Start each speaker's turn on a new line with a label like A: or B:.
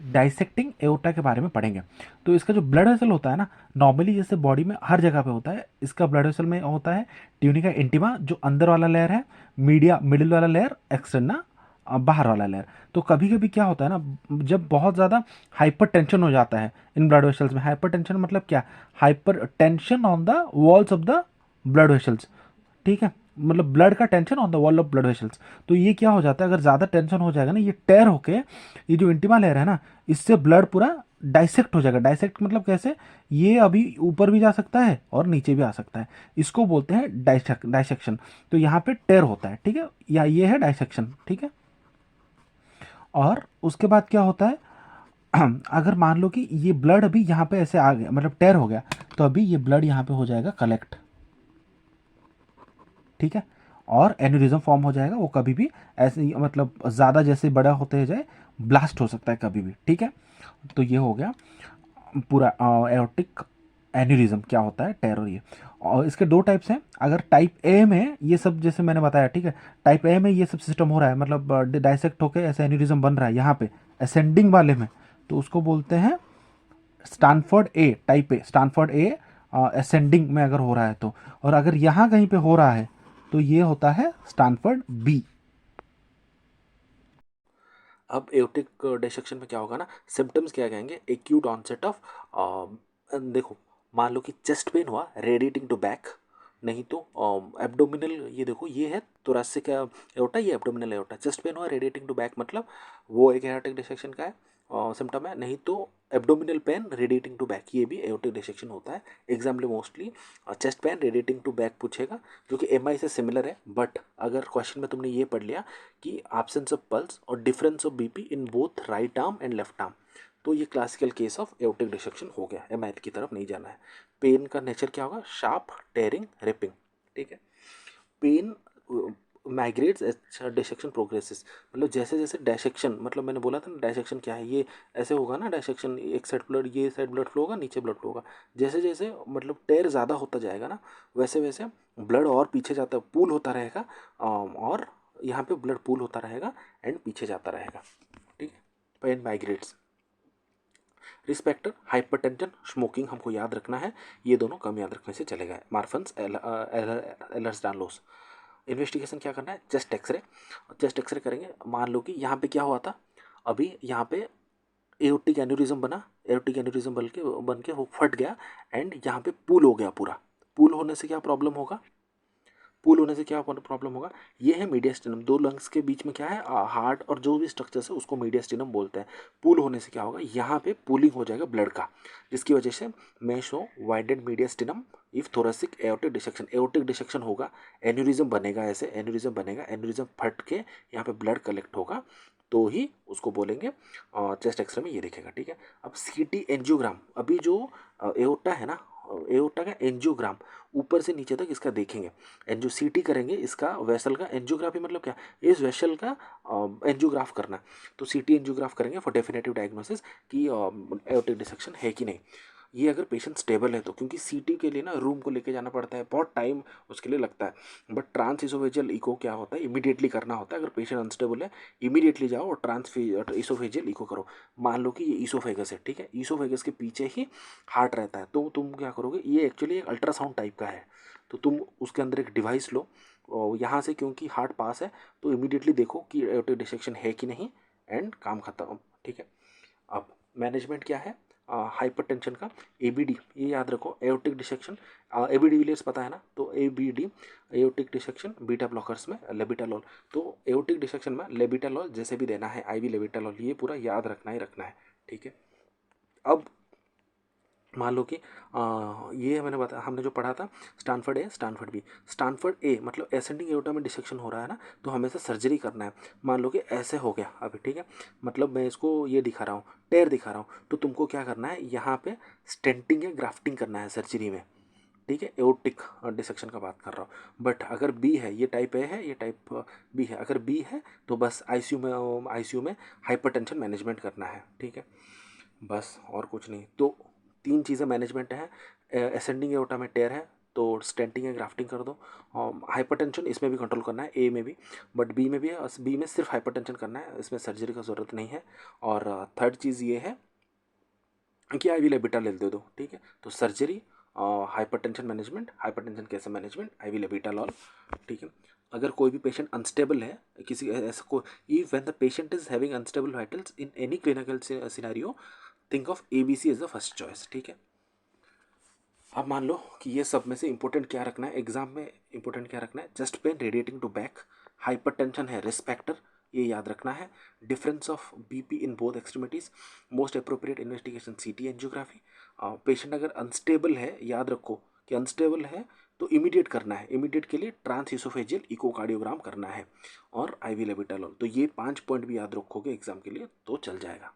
A: Dissecting aorta के बारे में पढ़ेंगे। तो इसका जो ब्लड वेसल होता है ना, नॉर्मली जैसे बॉडी में हर जगह पे होता है, इसका ब्लड वेसल में होता है ट्यूनिका इंटीमा जो अंदर वाला लेयर है, मीडिया मिडिल वाला लेयर, एक्सटर्ना बाहर वाला लेयर। तो कभी कभी क्या होता है ना, जब बहुत ज़्यादा हाइपर टेंशन हो जाता है इन ब्लड वेसल्स में, हाइपर टेंशन मतलब क्या, hyper tension on the walls of the blood vessels, ठीक है, मतलब ब्लड का tension on the wall of blood vessels. तो ये क्या हो जाता है, अगर ज़्यादा टेंशन हो जाएगा ना, ये टेयर होके, ये जो इंटीमा लेयर है ना, इससे ब्लड पूरा डाइसेक्ट हो जाएगा। डाइसेक्ट मतलब कैसे, ये अभी ऊपर भी जा सकता है और नीचे भी आ सकता है, इसको बोलते हैं डाइसेक्शन। तो यहाँ पे टेयर होता है, ठीक है, या ये है डाइसेक्शन, ठीक है। और उसके बाद क्या होता है, अगर मान लो कि ये ब्लड अभी यहाँ पे ऐसे आ गया, मतलब टेयर हो गया, तो अभी ये ब्लड यहाँ पे हो जाएगा कलेक्ट, ठीक है, और एन्यूरिज्म फॉर्म हो जाएगा। वो कभी भी ऐसे ही, मतलब ज़्यादा जैसे बड़ा होते जाए ब्लास्ट हो सकता है कभी भी, ठीक है। तो ये हो गया पूरा एओर्टिक एन्यूरिज्म क्या होता है, टेरर ये। और इसके दो टाइप्स हैं। अगर टाइप ए में ये सब जैसे मैंने बताया, ठीक है, टाइप ए में ये सब सिस्टम हो रहा है, मतलब डाइसेक्ट होकर ऐसे एन्यूरिज्म बन रहा है यहाँ पे असेंडिंग वाले में, तो उसको बोलते हैं Stanford A, type A Stanford A ascending में अगर हो रहा है तो। और अगर यहाँ कहीं पे हो रहा है तो ये होता है स्टैनफोर्ड बी।
B: अब एओर्टिक डिसेक्शन में क्या होगा ना, सिम्टम्स क्या कहेंगे, एक्यूट ऑनसेट ऑफ, देखो मान लो कि चेस्ट पेन हुआ रेडिएटिंग टू बैक, नहीं तो एब्डोमिनल, ये देखो ये है thoracic एओर्टा, ये एब्डोमिनल एओर्टा, चेस्ट पेन हुआ रेडिएटिंग टू बैक मतलब वो एक एओर्टिक डिसेक्शन का है सिम्टम है, नहीं तो abdominal pain radiating to back, ये भी एओर्टिक डिसेक्शन होता है। एग्जाम में mostly chest pain radiating to back पूछेगा, जो कि एमआई से सिमिलर है, बट अगर क्वेश्चन में तुमने ये पढ़ लिया कि एब्सेंस ऑफ पल्स और difference of BP in both right arm and left arm, तो ये classical case of aortic dissection हो गया, एमआई की तरफ नहीं जाना है। पेन का नेचर क्या होगा, शार्प, टेयरिंग, रिपिंग, ठीक है। पेन माइग्रेट्स अच्छा डिसेक्शन प्रोग्रेसेस, मतलब जैसे जैसे डायसेक्शन, मतलब मैंने बोला था ना डायसेक्शन क्या है, ये ऐसे होगा ना डायसेक्शन, एक साइड ब्लड, ये साइड ब्लड फ्लो होगा, नीचे ब्लड फ्लो होगा, जैसे जैसे मतलब टेयर ज़्यादा होता जाएगा ना, वैसे वैसे ब्लड और पीछे जाता, पूल होता रहेगा, और यहाँ पे ब्लड पूल होता रहेगा एंड पीछे जाता रहेगा, ठीक है। पेन माइग्रेट्स, रिस्पेक्टर, हाइपरटेंशन, स्मोकिंग हमको याद रखना है, ये दोनों कम याद रखने से चलेगा। मार्फन्स, एलर्स डानलोस। इन्वेस्टिगेशन क्या करना है, चेस्ट एक्सरे, चेस्ट एक्सरे करेंगे। मान लो कि यहाँ पे क्या हुआ था, अभी यहाँ पे एओर्टिक एन्यूरिज्म बना, एओर्टिक एन्यूरिज्म बन के वो फट गया एंड यहाँ पे पूल हो गया पूरा। पूल होने से क्या प्रॉब्लम होगा, पूल होने से क्या प्रॉब्लम होगा, ये है मीडियास्टिनम, दो लंग्स के बीच में क्या है, हार्ट और जो भी स्ट्रक्चर्स है उसको मीडियास्टिनम बोलते हैं। पूल होने से क्या होगा, यहाँ पे पूलिंग हो जाएगा ब्लड का, जिसकी वजह से मैं शो वाइडेड mediastinum if thoracic aortic dissection, aortic dissection होगा, एन्यूरिज्म बनेगा, ऐसे एन्यूरिज्म बनेगा, एन्यूरिज्म फट के यहाँ पे ब्लड कलेक्ट होगा, तो ही उसको बोलेंगे चेस्ट एक्सरे में ये दिखेगा, ठीक है। अब सीटी एंजियोग्राम, अभी जो एओर्टा है ना, एओर्टा का एंजियोग्राम ऊपर से नीचे तक इसका देखेंगे, एंजियो सीटी करेंगे इसका वेसल का, एंजियोग्राफी मतलब क्या, इस वेसल का एंजियोग्राफ करना। तो सीटी एंजियोग्राफ करेंगे फॉर डेफिनेटिव डायग्नोसिस कि एओर्टिक डिसेक्शन है कि नहीं। ये अगर पेशेंट स्टेबल है तो, क्योंकि सीटी के लिए ना रूम को लेके जाना पड़ता है, बहुत टाइम उसके लिए लगता है, बट ट्रांस इसोफेजियल इको क्या होता है, इमीडिएटली करना होता है। अगर पेशेंट अनस्टेबल है इमीडिएटली जाओ और ट्रांस इसोफेजियल इको करो। मान लो कि ये इसोफेगस है, ठीक है, इसोफेगस के पीछे ही हार्ट रहता है, तो तुम क्या करोगे, ये एक्चुअली एक अल्ट्रासाउंड टाइप का है, तो तुम उसके अंदर एक डिवाइस लो और यहाँ से क्योंकि हार्ट पास है तो इमीडिएटली देखो कि एओर्टिक डिसेक्शन है कि नहीं, एंड काम खत्म, ठीक है। अब मैनेजमेंट क्या है, हाइपरटेंशन का एबीडी, ये याद रखो, एओर्टिक डिसेक्शन, एबी डिविलियर्स पता है ना, तो ABD aortic dissection beta blockers में लेबिटालोल, तो एओर्टिक डिसेक्शन में लेबिटालोल जैसे भी देना है, आईवी लेबिटालोल, ये पूरा याद रखना ही रखना है, ठीक है। अब मान लो कि ये मैंने बता, हमने जो पढ़ा था स्टैनफोर्ड ए स्टैनफोर्ड बी, स्टैनफोर्ड ए मतलब एसेंडिंग एओर्टा में डिसेक्शन हो रहा है ना, तो हमें सर्जरी करना है। मान लो कि ऐसे हो गया अभी, ठीक है, मतलब मैं इसको ये दिखा रहा हूँ, टेयर दिखा रहा हूँ, तो तुमको क्या करना है, यहाँ पे स्टेंटिंग या ग्राफ्टिंग करना है सर्जरी में, ठीक है, एओर्टिक डिसेक्शन का बात कर रहा हूँ। बट अगर बी है, ये टाइप ए है, ये टाइप बी है, अगर बी है तो बस आईसीयू में हाइपरटेंशन मैनेजमेंट करना है, ठीक है, बस और कुछ नहीं। तो तीन चीज़ें मैनेजमेंट है, असेंडिंग एओर्टा में टेयर है, तो स्टेंटिंग या ग्राफ्टिंग कर दो। हाइपरटेंशन इसमें भी कंट्रोल करना है, ए में भी, बट बी में भी है। बी में सिर्फ हाइपरटेंशन करना है, इसमें सर्जरी का ज़रूरत नहीं है। और थर्ड चीज़ ये है कि IV लेबिटा ले दे दो, ठीक है। तो सर्जरी, हाइपरटेंशन मैनेजमेंट, हाइपरटेंशन कैसे मैनेजमेंट, IV लेबिटालॉल, ठीक है। अगर कोई भी पेशेंट अनस्टेबल है, किसी ऐसा कोई, when the patient is having unstable vitals in any clinical scenario, think of ABC as the first choice, ठीक है। अब मान लो कि ये सब में से इंपॉर्टेंट क्या रखना है, एग्जाम में इंपॉर्टेंट क्या रखना है, chest pain radiating to back, hypertension है रिस्क फैक्टर, ये याद रखना है। Difference of BP in both extremities, most appropriate investigation CT angiography. Patient अगर अनस्टेबल है, याद रखो कि अनस्टेबल है तो इमीडिएट करना है, इमीडिएट के लिए ट्रांस इसोफेजियल इकोकार्डियोग्राम करना है, और IV लेबिटालॉल। तो ये 5 पॉइंट भी याद रखोगे एग्जाम के लिए तो चल जाएगा।